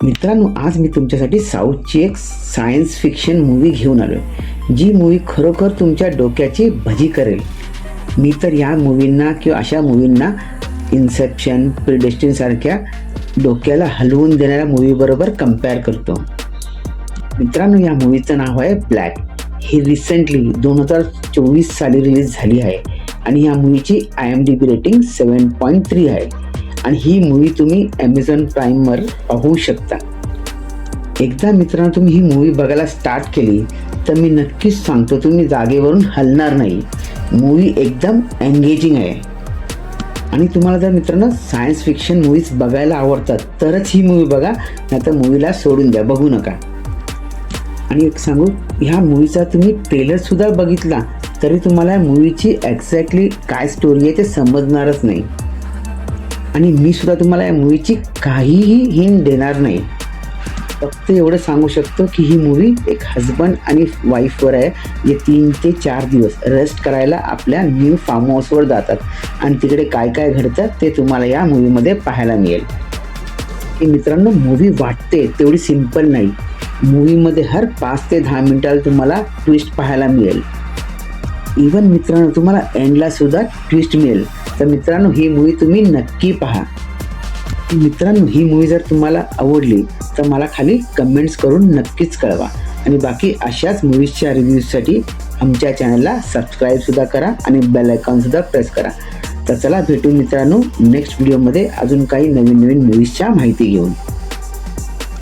मित्रांनो, आज मी तुमच्यासाठी साऊथची एक सायन्स फिक्शन मूवी घेऊन आलो आहे, जी मूवी खरोखर तुमच्या डोक्याची भजी करेल. मी तर या मूवींना किंवा अशा मूवींना इन्सेप्शन, प्रिडेस्टिन सारख्या डोक्याला हलवून देणाऱ्या मूवीबरोबर कम्पेअर करतो. मित्रांनो, या मूवीचं नाव आहे ब्लॅक. ही रिसेंटली 2024 साली रिलीज झाली आहे आणि या मूवीची IMDb रेटिंग 7.3 आहे आणि ही मूवी तुम्ही Amazon प्राईमवर पाहू शकता. एकदा मित्रांनो तुम्ही ही मूवी बघायला स्टार्ट केली तर मी नक्कीच सांगतो तुम्ही जागेवरून हलणार नाही. मूवी एकदम एंगेजिंग आहे आणि तुम्हाला जर मित्रांनो सायन्स फिक्शन मूवीज बघायला आवडतात तरच ही मूवी बघा, नाहीतर मूवीला सोडून द्या, बघू नका. आणि एक सांगू, ह्या मूवीचा तुम्ही ट्रेलरसुद्धा बघितला तरी तुम्हाला या मूवीची एक्झॅक्टली काय स्टोरी आहे ते समजणारच नाही आणि मी सुद्धा तुम्हाला या मूवीची काहीही हिंट देणार नाही. फक्त एवढं सांगू शकतो की ही मूवी एक हजबंड आणि वाईफवर आहे, जे 3 ते 4 दिवस रेस्ट करायला आपल्या न्यू फार्म हाऊसवर जातात आणि तिकडे काय काय घडतं ते तुम्हाला या मूवीमध्ये पाहायला मिळेल. की मित्रांनो, मूवी वाटते तेवढी सिंपल नाही. मूवीमध्ये हर 5 ते 10 मिनिटाला तुम्हाला ट्विस्ट पाहायला मिळेल. इवन मित्रांनो तुम्हाला एंडला सुद्धा ट्विस्ट मिळेल. तर मित्रांनो, ही मूवी तुम्ही नक्की पहा. मित्रांनो, ही मूवी जर तुम्हाला आवडली तर मला खाली कमेंट्स करून नक्कीच कळवा आणि बाकी अशाच मूवीजच्या रिव्ह्यूजसाठी आमच्या चॅनलला सबस्क्राईबसुद्धा करा आणि बेल आयकॉनसुद्धा प्रेस करा. तर चला भेटू मित्रांनो नेक्स्ट व्हिडिओमध्ये अजून काही नवीन मूवीजच्या माहिती घेऊन.